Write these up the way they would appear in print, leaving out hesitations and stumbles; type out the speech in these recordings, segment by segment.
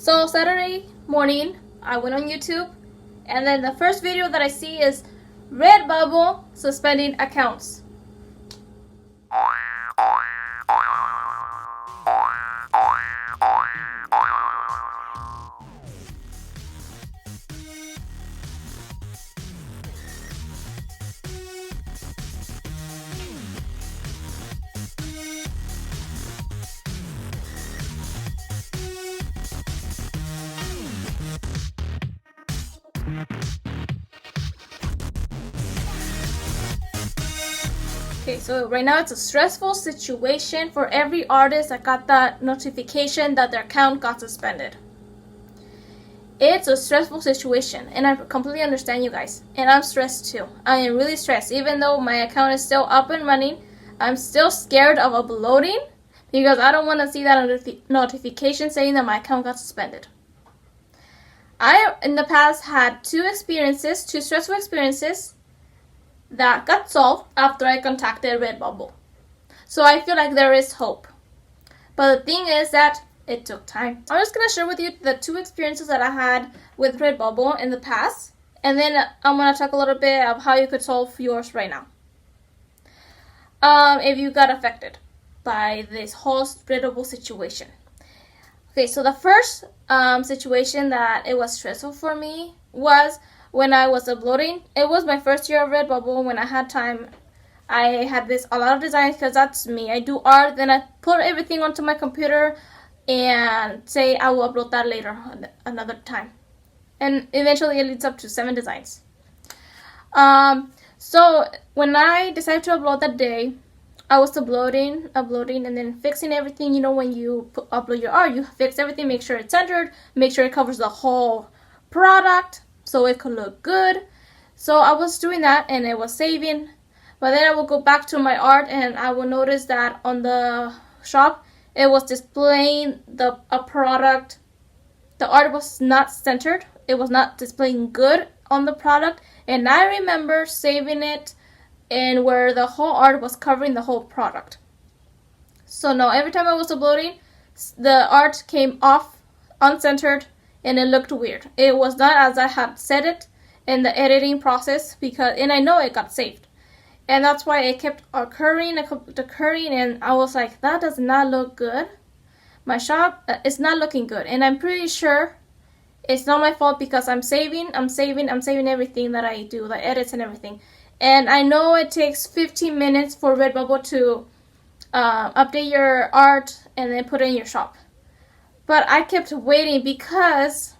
So Saturday morning, I went on YouTube, and then the first video that I see is Redbubble suspending accounts. Okay, so right now it's a stressful situation for every artist that got that notification that their account got suspended. It's a stressful situation, and I completely understand you guys. And I'm stressed too. I am really stressed. Even though my account is still up and running, I'm still scared of uploading because I don't want to see that notification saying that my account got suspended. I, in the past, had two stressful experiences that got solved after I contacted Redbubble. So I feel like there is hope. But the thing is that it took time. I'm just going to share with you the two experiences that I had with Redbubble in the past. And then I'm going to talk a little bit of how you could solve yours right now. If you got affected by this whole Redbubble situation. Okay, so the first situation that it was stressful for me was when I was uploading. It was my first year of Redbubble. When I had time, I had a lot of designs because that's me. I do art, then I put everything onto my computer and say I will upload that later another time. And eventually it leads up to 7 designs. So when I decided to upload that day, I was uploading, and then fixing everything. You know, when you upload your art, you fix everything, make sure it's centered, make sure it covers the whole product so it could look good. So I was doing that, and it was saving. But then I will go back to my art, and I will notice that on the shop, it was displaying a product. The art was not centered. It was not displaying good on the product. And I remember saving it and where the whole art was covering the whole product. So now every time I was uploading, the art came off, uncentered, and it looked weird. It was not as I had set it in the editing process, and I know it got saved. And that's why it kept occurring, and I was like, that does not look good. My shop is not looking good, and I'm pretty sure it's not my fault because I'm saving everything that I do, the edits and everything. And I know it takes 15 minutes for Redbubble to update your art and then put it in your shop. But I kept waiting because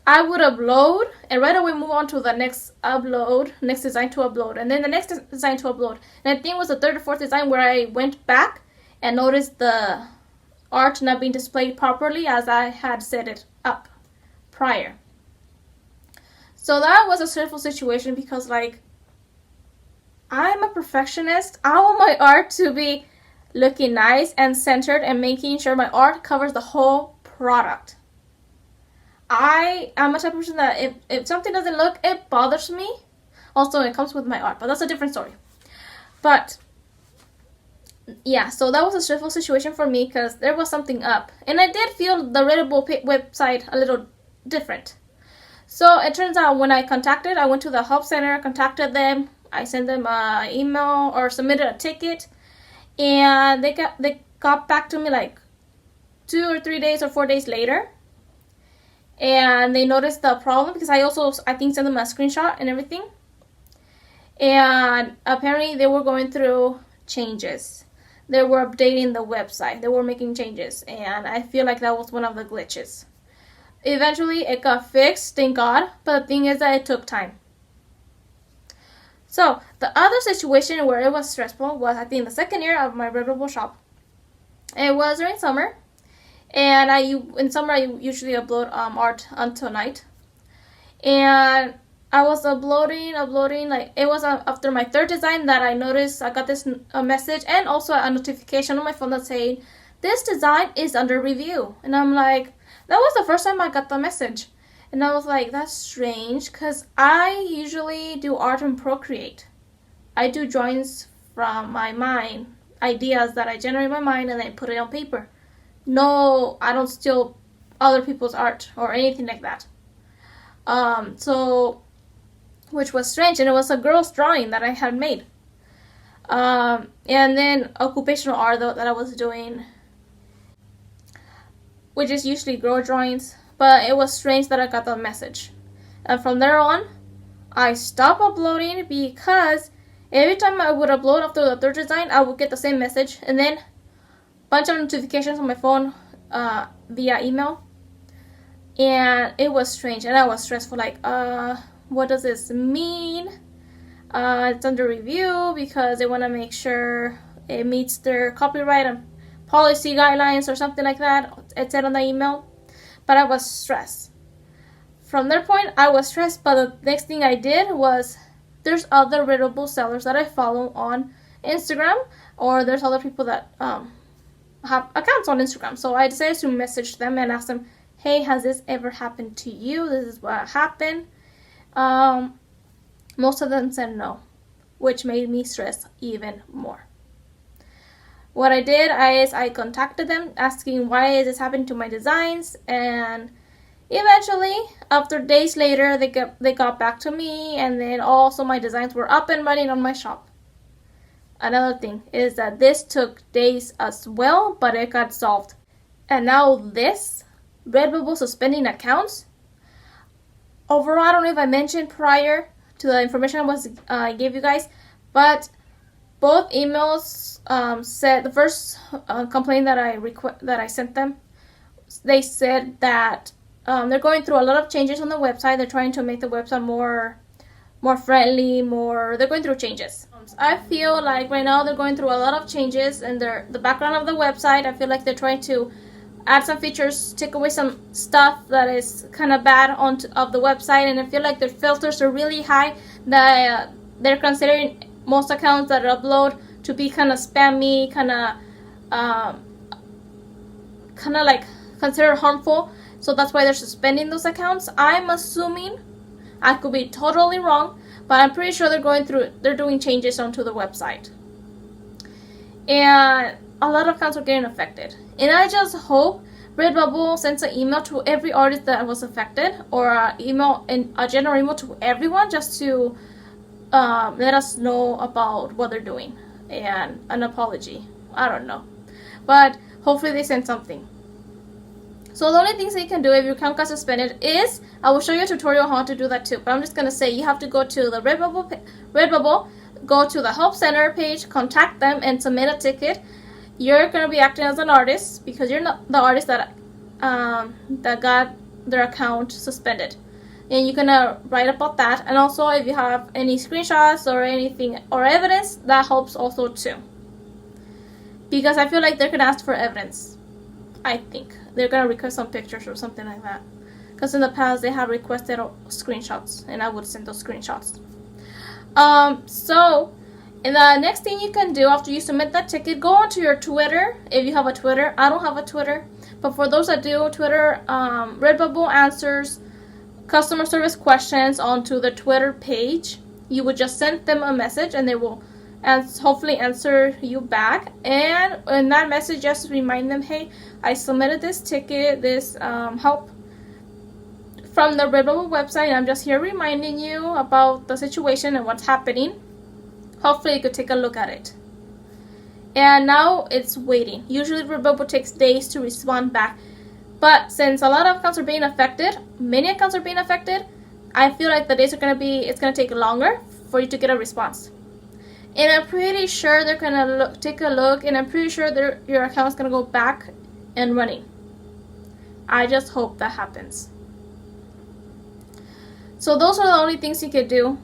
I would upload and right away move on to the next design to upload, and then the next design to upload. And I think it was the third or fourth design where I went back and noticed the art not being displayed properly as I had set it up prior. So that was a stressful situation because, like, I'm a perfectionist. I want my art to be looking nice and centered and making sure my art covers the whole product. I am a type of person that if something doesn't look, it bothers me. Also, it comes with my art, but that's a different story. But yeah, so that was a stressful situation for me because there was something up. And I did feel the Redbubble website a little different. So it turns out when I went to the help center, contacted them. I sent them an email or submitted a ticket, and they got back to me like 2 or 3 days or 4 days later, and they noticed the problem because I think sent them a screenshot and everything, and apparently they were going through changes. They were updating the website. They were making changes, and I feel like that was one of the glitches. Eventually it got fixed, thank God, but the thing is that it took time. So the other situation where it was stressful was, I think, the second year of my Redbubble shop. It was during summer, and in summer I usually upload art until night. And I was uploading. Like, it was after my third design that I noticed I got this message and also a notification on my phone that saying this design is under review. And I'm like, that was the first time I got the message. And I was like, that's strange, because I usually do art in Procreate. I do drawings from my mind, ideas that I generate in my mind, and then put it on paper. No, I don't steal other people's art or anything like that. So, which was strange, and it was a girl's drawing that I had made. And then occupational art that I was doing, which is usually girl drawings, but it was strange that I got that message. And from there on, I stopped uploading because every time I would upload after the third design, I would get the same message, and then a bunch of notifications on my phone via email. And it was strange, and I was stressful, like, what does this mean? It's under review because they want to make sure it meets their copyright and policy guidelines or something like that. It said on the email. But I was stressed. From that point, I was stressed, but the next thing I did was, there's other Redbubble sellers that I follow on Instagram, or there's other people that have accounts on Instagram. So I decided to message them and ask them, hey, has this ever happened to you? This is what happened. Most of them said no, which made me stress even more. What I did is I contacted them asking why is this happening to my designs, and eventually, after days later, they got back to me, and then also my designs were up and running on my shop. Another thing is that this took days as well, but it got solved. And now this Redbubble suspending accounts. Overall, I don't know if I mentioned prior to the information I gave you guys, but both emails said, the first complaint that I sent them, they said that they're going through a lot of changes on the website. They're trying to make the website more friendly, they're going through changes. I feel like right now they're going through a lot of changes in the background of the website. I feel like they're trying to add some features, take away some stuff that is kind of bad of the website, and I feel like their filters are really high, that they're considering most accounts that upload to be kind of spammy, kind of like considered harmful. So that's why they're suspending those accounts. I'm assuming, I could be totally wrong, but I'm pretty sure they're doing changes onto the website. And a lot of accounts are getting affected. And I just hope Redbubble sends an email to every artist that was affected, or a general email to everyone, just to let us know about what they're doing, and an apology. I don't know, but hopefully they send something. So the only things that you can do if your account got suspended is, I will show you a tutorial on how to do that too, but I'm just going to say you have to go to the Redbubble, go to the Help Center page, contact them, and submit a ticket. You're going to be acting as an artist, because you're not the artist that got their account suspended. And you're going to write about that. And also, if you have any screenshots or anything, or evidence, that helps also too. Because I feel like they're going to ask for evidence. I think they're going to request some pictures or something like that. Because in the past, they have requested screenshots, and I would send those screenshots. And the next thing you can do after you submit that ticket, go onto your Twitter, if you have a Twitter. I don't have a Twitter, but for those that do, Twitter, Redbubble answers customer service questions onto the Twitter page. You would just send them a message, and they will hopefully answer you back. And in that message, just remind them, hey, I submitted this ticket, this help from the Redbubble website, and I'm just here reminding you about the situation and what's happening. Hopefully you could take a look at it. And now it's waiting. Usually Redbubble takes days to respond back. But since a lot of accounts are being affected, many accounts are being affected, I feel like the days are it's going to take longer for you to get a response. And I'm pretty sure they're going to take a look, and I'm pretty sure your account is going to go back and running. I just hope that happens. So those are the only things you could do.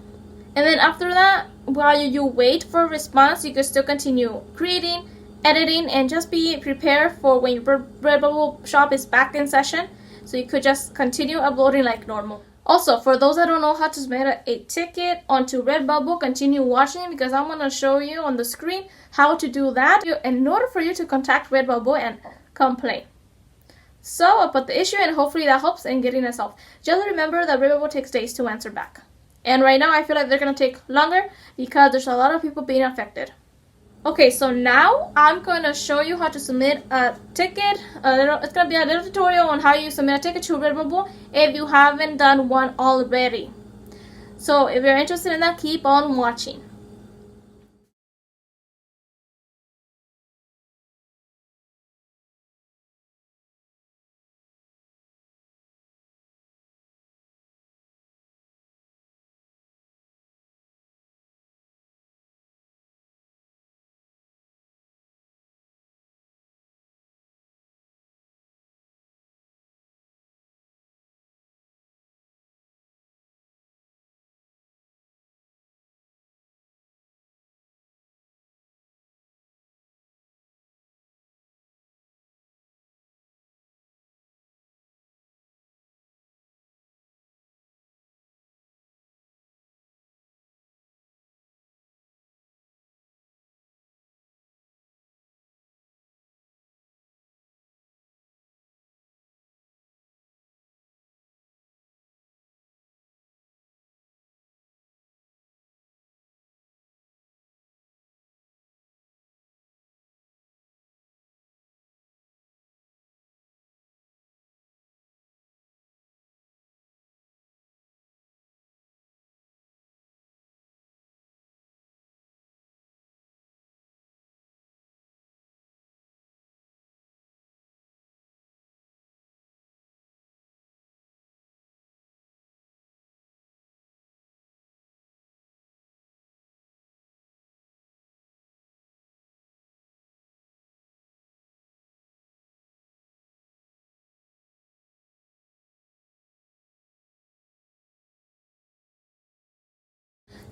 And then after that, while you wait for a response, you can still continue creating, editing, and just be prepared for when your Redbubble shop is back in session. So you could just continue uploading like normal. Also, for those that don't know how to submit a ticket onto Redbubble, continue watching, because I'm going to show you on the screen how to do that in order for you to contact Redbubble and complain. So about the issue, and hopefully that helps in getting it solved. Just remember that Redbubble takes days to answer back. And right now I feel like they're going to take longer because there's a lot of people being affected. Okay, so now I'm going to show you how to submit a ticket. It's going to be a little tutorial on how you submit a ticket to Redbubble if you haven't done one already. So if you're interested in that, keep on watching.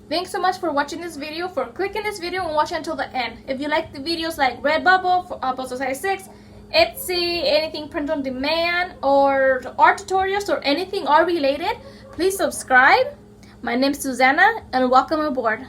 Thanks so much for watching this video, for clicking this video and watching until the end. If you like the videos like Redbubble, for Puzzle Size 6, Etsy, anything print on demand, or art tutorials, or anything art related, please subscribe. My name's Susanna, and welcome aboard.